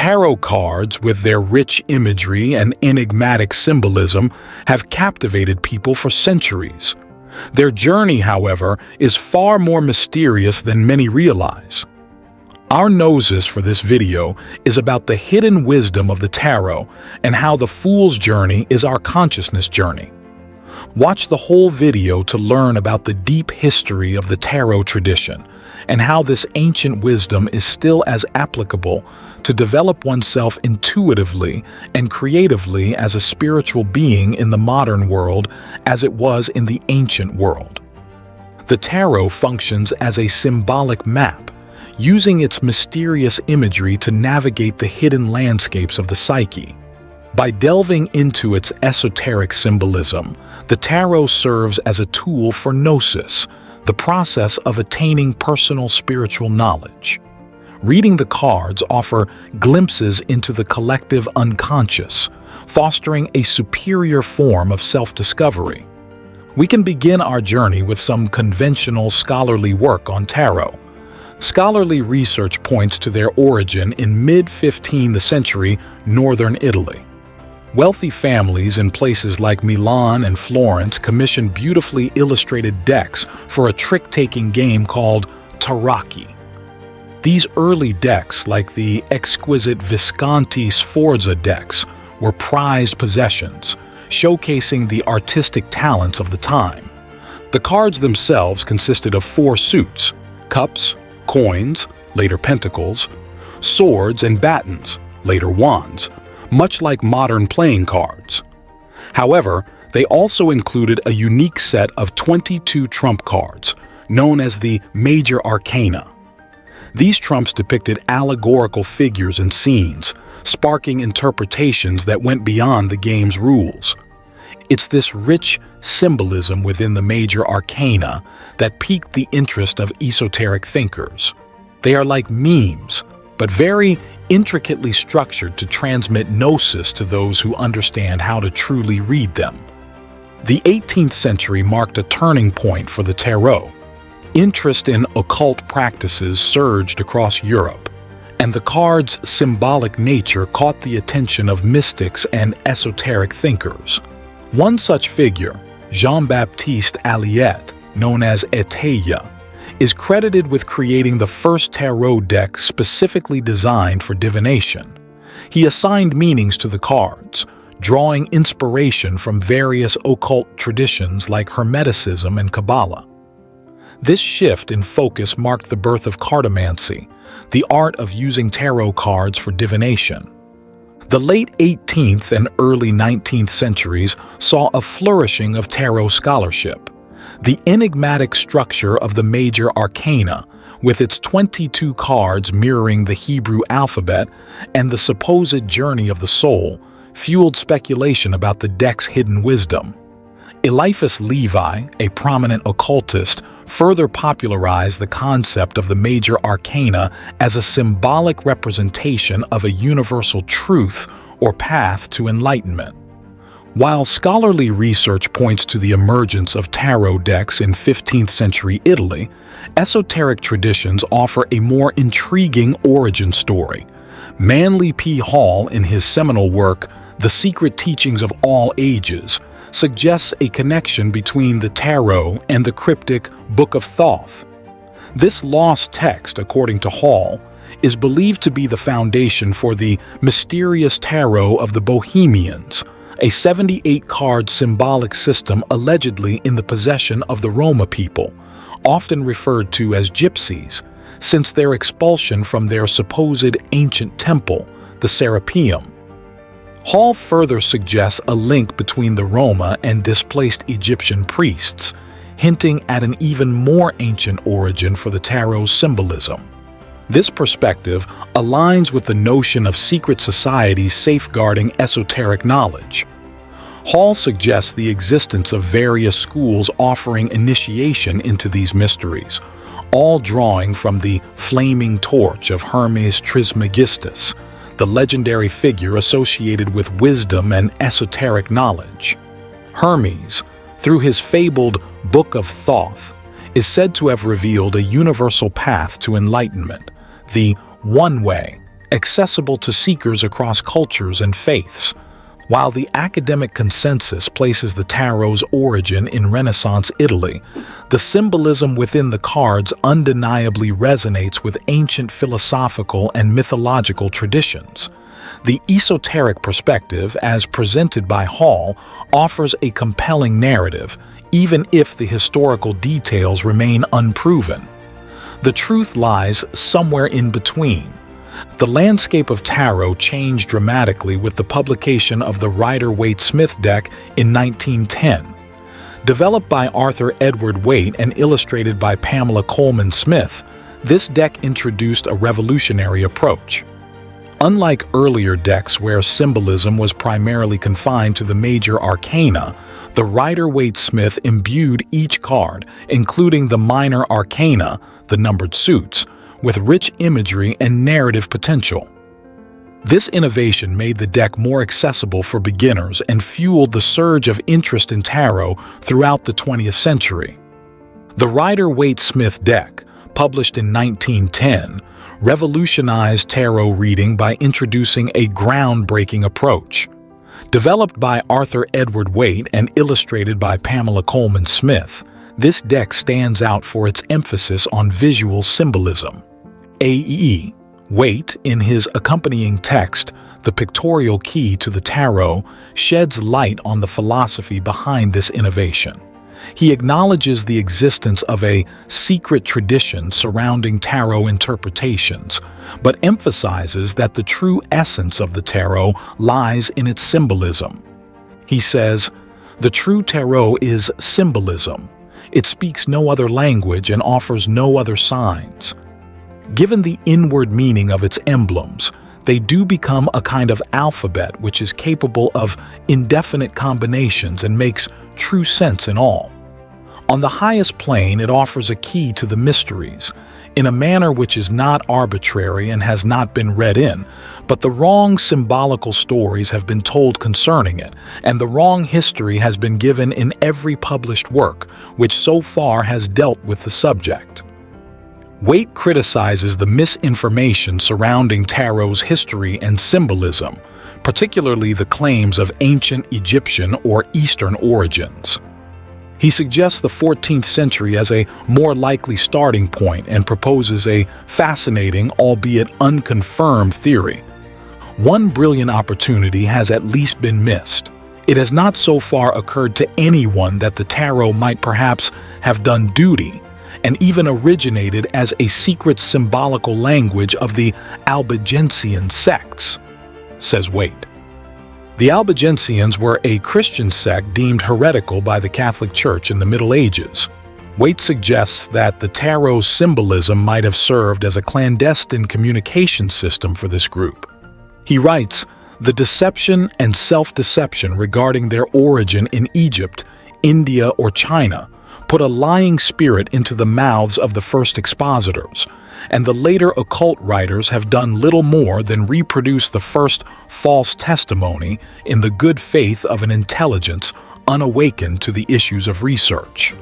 Tarot cards, with their rich imagery and enigmatic symbolism, have captivated people for centuries. Their journey, however, is far more mysterious than many realize. Our gnosis for this video is about the hidden wisdom of the tarot and how the Fool's journey is our consciousness journey. Watch the whole video to learn about the deep history of the tarot tradition and how this ancient wisdom is still as applicable to develop oneself intuitively and creatively as a spiritual being in the modern world as it was in the ancient world. The tarot functions as a symbolic map, using its mysterious imagery to navigate the hidden landscapes of the psyche. By delving into its esoteric symbolism, the tarot serves as a tool for gnosis, the process of attaining personal spiritual knowledge. Reading the cards offer glimpses into the collective unconscious, fostering a superior form of self-discovery. We can begin our journey with some conventional scholarly work on tarot. Scholarly research points to their origin in mid-15th century northern Italy. Wealthy families in places like Milan and Florence commissioned beautifully illustrated decks for a trick-taking game called tarocchi. These early decks, like the exquisite Visconti Sforza decks, were prized possessions, showcasing the artistic talents of the time. The cards themselves consisted of 4 suits: cups, coins, later pentacles, swords and batons, later wands, much like modern playing cards. However, they also included a unique set of 22 trump cards, known as the Major Arcana. These trumps depicted allegorical figures and scenes, sparking interpretations that went beyond the game's rules. It's this rich symbolism within the Major Arcana that piqued the interest of esoteric thinkers. They are like memes, but very intricately structured to transmit gnosis to those who understand how to truly read them. The 18th century marked a turning point for the tarot. Interest in occult practices surged across Europe, and the card's symbolic nature caught the attention of mystics and esoteric thinkers. One such figure, Jean-Baptiste Alliette, known as Étalle, is credited with creating the first tarot deck specifically designed for divination. He assigned meanings to the cards, drawing inspiration from various occult traditions like Hermeticism and Kabbalah. This shift in focus marked the birth of cartomancy, the art of using tarot cards for divination. The late 18th and early 19th centuries saw a flourishing of tarot scholarship. The enigmatic structure of the Major Arcana, with its 22 cards mirroring the Hebrew alphabet and the supposed journey of the soul, fueled speculation about the deck's hidden wisdom. Eliphas Levi, a prominent occultist, further popularized the concept of the Major Arcana as a symbolic representation of a universal truth or path to enlightenment. While scholarly research points to the emergence of tarot decks in 15th century Italy, esoteric traditions offer a more intriguing origin story. Manly P. Hall, in his seminal work, The Secret Teachings of All Ages, suggests a connection between the tarot and the cryptic Book of Thoth. This lost text, according to Hall, is believed to be the foundation for the mysterious tarot of the Bohemians, a 78-card symbolic system allegedly in the possession of the Roma people, often referred to as gypsies, since their expulsion from their supposed ancient temple, the Serapeum. Hall further suggests a link between the Roma and displaced Egyptian priests, hinting at an even more ancient origin for the tarot's symbolism. This perspective aligns with the notion of secret societies safeguarding esoteric knowledge. Hall suggests the existence of various schools offering initiation into these mysteries, all drawing from the flaming torch of Hermes Trismegistus, the legendary figure associated with wisdom and esoteric knowledge. Hermes, through his fabled Book of Thoth, is said to have revealed a universal path to enlightenment, the one way, accessible to seekers across cultures and faiths. While the academic consensus places the tarot's origin in Renaissance Italy, the symbolism within the cards undeniably resonates with ancient philosophical and mythological traditions. The esoteric perspective, as presented by Hall, offers a compelling narrative, even if the historical details remain unproven. The truth lies somewhere in between. The landscape of tarot changed dramatically with the publication of the Rider-Waite-Smith deck in 1910. Developed by Arthur Edward Waite and illustrated by Pamela Colman Smith, this deck introduced a revolutionary approach. Unlike earlier decks where symbolism was primarily confined to the major arcana, the Rider-Waite-Smith imbued each card, including the minor arcana, the numbered suits, with rich imagery and narrative potential. This innovation made the deck more accessible for beginners and fueled the surge of interest in tarot throughout the 20th century. The Rider-Waite-Smith deck, published in 1910, revolutionized tarot reading by introducing a groundbreaking approach. Developed by Arthur Edward Waite and illustrated by Pamela Colman Smith, this deck stands out for its emphasis on visual symbolism. A.E. Waite, in his accompanying text, The Pictorial Key to the Tarot, sheds light on the philosophy behind this innovation. He acknowledges the existence of a secret tradition surrounding tarot interpretations, but emphasizes that the true essence of the tarot lies in its symbolism. He says, "The true tarot is symbolism. It speaks no other language and offers no other signs. Given the inward meaning of its emblems, they do become a kind of alphabet which is capable of indefinite combinations and makes true sense in all. On the highest plane, it offers a key to the mysteries, in a manner which is not arbitrary and has not been read in, but the wrong symbolical stories have been told concerning it, and the wrong history has been given in every published work, which so far has dealt with the subject." Waite criticizes the misinformation surrounding tarot's history and symbolism, particularly the claims of ancient Egyptian or Eastern origins. He suggests the 14th century as a more likely starting point and proposes a fascinating, albeit unconfirmed, theory. One brilliant opportunity has at least been missed. It has not so far occurred to anyone that the tarot might perhaps have done duty, and even originated as a secret symbolical language of the Albigensian sects, says Waite. The Albigensians were a Christian sect deemed heretical by the Catholic Church in the Middle Ages. Waite suggests that the tarot's symbolism might have served as a clandestine communication system for this group. He writes, "The deception and self-deception regarding their origin in Egypt, India, or China put a lying spirit into the mouths of the first expositors, and the later occult writers have done little more than reproduce the first false testimony in the good faith of an intelligence unawakened to the issues of research."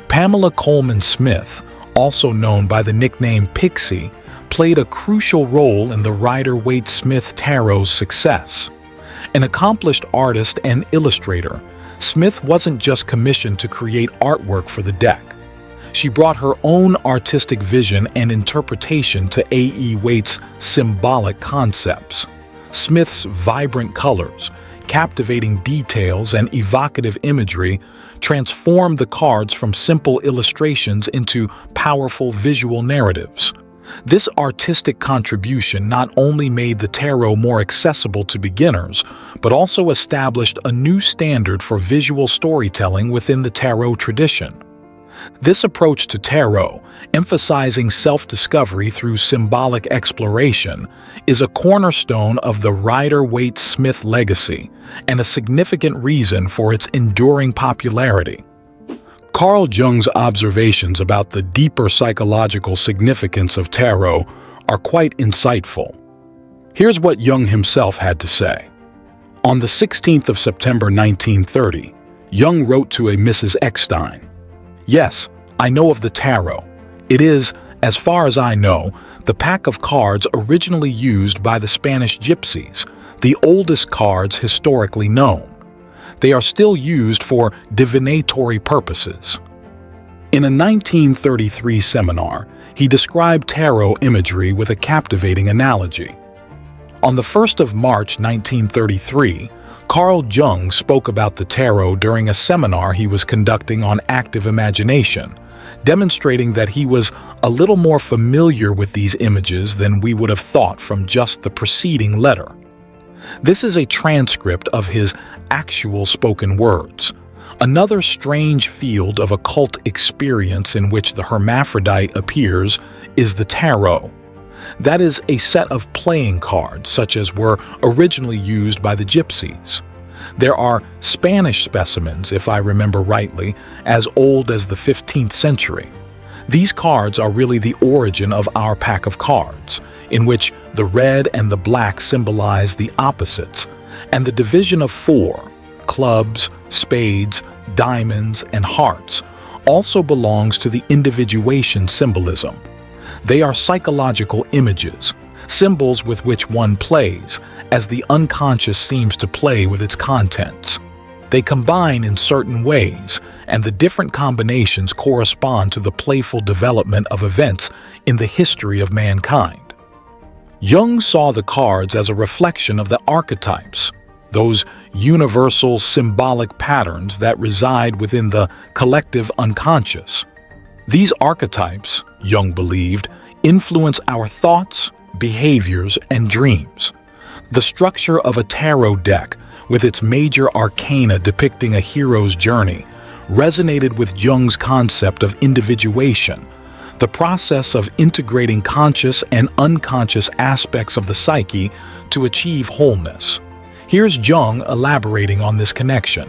Pamela Colman Smith, also known by the nickname Pixie, played a crucial role in the Rider-Waite-Smith tarot's success. An accomplished artist and illustrator, Smith wasn't just commissioned to create artwork for the deck. She brought her own artistic vision and interpretation to A.E. Waite's symbolic concepts. Smith's vibrant colors, captivating details, and evocative imagery transformed the cards from simple illustrations into powerful visual narratives. This artistic contribution not only made the tarot more accessible to beginners, but also established a new standard for visual storytelling within the tarot tradition. This approach to tarot, emphasizing self-discovery through symbolic exploration, is a cornerstone of the Rider-Waite-Smith legacy and a significant reason for its enduring popularity. Carl Jung's observations about the deeper psychological significance of tarot are quite insightful. Here's what Jung himself had to say. On the 16th of September 1930, Jung wrote to a Mrs. Eckstein, "Yes, I know of the tarot. It is, As far as I know, the pack of cards originally used by the Spanish gypsies, the oldest cards historically known. They are still used for divinatory purposes. In a 1933 seminar, he described tarot imagery with a captivating analogy. On the 1st of March 1933, Carl Jung spoke about the tarot during a seminar he was conducting on active imagination, demonstrating that he was a little more familiar with these images than we would have thought from just the preceding letter. This is a transcript of his actual spoken words, another strange field of occult experience in which the hermaphrodite appears is the tarot. That is a set of playing cards such as were originally used by the gypsies. There are Spanish specimens, if I remember rightly, as old as the 15th century. These cards are really the origin of our pack of cards, in which the red and the black symbolize the opposites, and the division of 4, clubs, spades, diamonds, and hearts, also belongs to the individuation symbolism. They are psychological images, symbols with which one plays, as the unconscious seems to play with its contents. They combine in certain ways, and the different combinations correspond to the playful development of events in the history of mankind. Jung saw the cards as a reflection of the archetypes, those universal symbolic patterns that reside within the collective unconscious. These archetypes, Jung believed, influence our thoughts, behaviors, and dreams. The structure of a tarot deck, with its major arcana depicting a hero's journey, resonated with Jung's concept of individuation, the process of integrating conscious and unconscious aspects of the psyche to achieve wholeness. Here's Jung elaborating on this connection.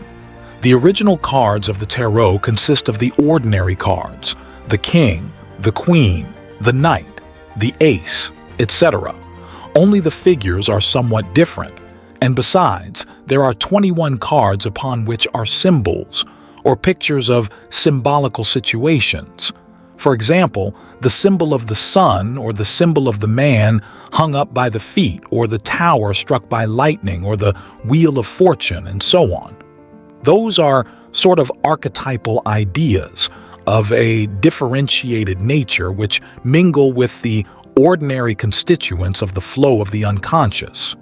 The original cards of the tarot consist of the ordinary cards, the king, the queen, the knight, the ace, etc. Only the figures are somewhat different, and besides, there are 21 cards upon which are symbols, or pictures of symbolical situations. For example, the symbol of the sun or the symbol of the man hung up by the feet, or the tower struck by lightning, or the wheel of fortune, and so on. Those are sort of archetypal ideas of a differentiated nature which mingle with the ordinary constituents of the flow of the unconscious.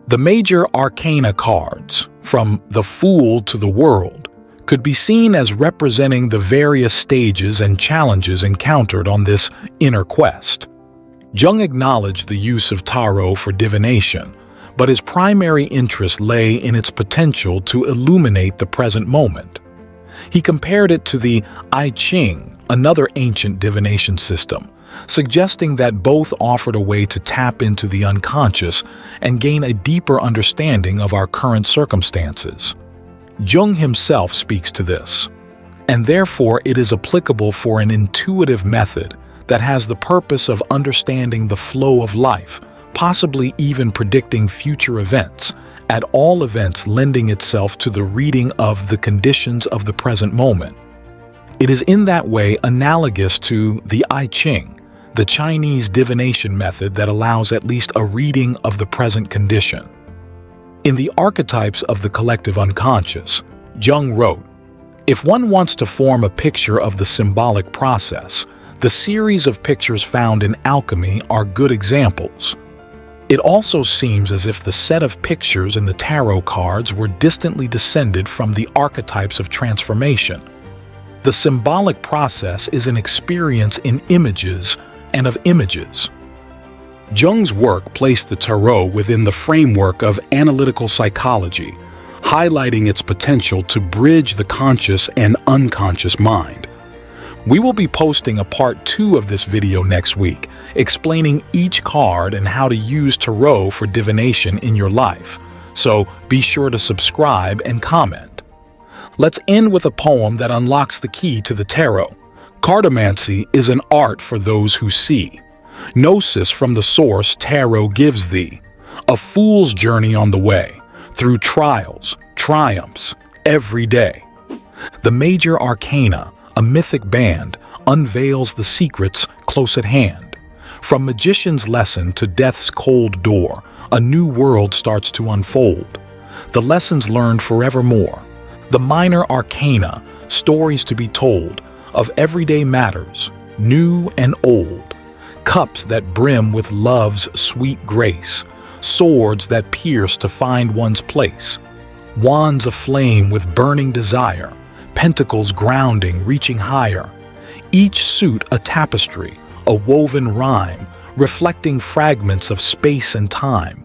The major arcana cards, from the Fool to the World, could be seen as representing the various stages and challenges encountered on this inner quest. Jung acknowledged the use of tarot for divination, but his primary interest lay in its potential to illuminate the present moment. He compared it to the I Ching, another ancient divination system, suggesting that both offered a way to tap into the unconscious and gain a deeper understanding of our current circumstances. Jung himself speaks to this, and therefore it is applicable for an intuitive method that has the purpose of understanding the flow of life, possibly even predicting future events, at all events lending itself to the reading of the conditions of the present moment. It is in that way analogous to the I Ching, the Chinese divination method that allows at least a reading of the present condition. In the Archetypes of the Collective Unconscious, Jung wrote, "If one wants to form a picture of the symbolic process, the series of pictures found in alchemy are good examples. It also seems as if the set of pictures in the tarot cards were distantly descended from the archetypes of transformation. The symbolic process is an experience in images and of images." Jung's work placed the tarot within the framework of analytical psychology, highlighting its potential to bridge the conscious and unconscious mind. We will be posting a part 2 of this video next week, explaining each card and how to use tarot for divination in your life, so be sure to subscribe and comment. Let's end with a poem that unlocks the key to the tarot. Cartomancy is an art for those who see. Gnosis from the source tarot gives thee. A fool's journey on the way, through trials, triumphs, every day. The major arcana, a mythic band, unveils the secrets close at hand. From magician's lesson to death's cold door, a new world starts to unfold. The lessons learned forevermore. The minor arcana, stories to be told, of everyday matters, new and old. Cups that brim with love's sweet grace, swords that pierce to find one's place. Wands aflame with burning desire, pentacles grounding, reaching higher. Each suit a tapestry, a woven rhyme, reflecting fragments of space and time.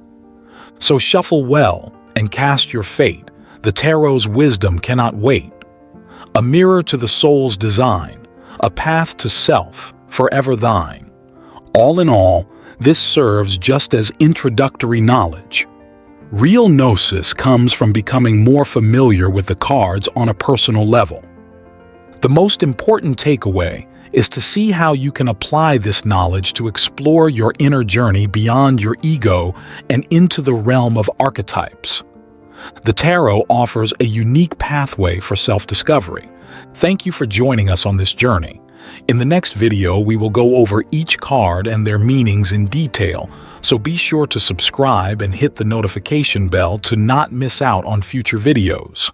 So shuffle well and cast your fate. The tarot's wisdom cannot wait. A mirror to the soul's design, a path to self, forever thine. All in all, this serves just as introductory knowledge. Real gnosis comes from becoming more familiar with the cards on a personal level. The most important takeaway is to see how you can apply this knowledge to explore your inner journey beyond your ego and into the realm of archetypes. The tarot offers a unique pathway for self-discovery. Thank you for joining us on this journey. In the next video, we will go over each card and their meanings in detail, so be sure to subscribe and hit the notification bell to not miss out on future videos.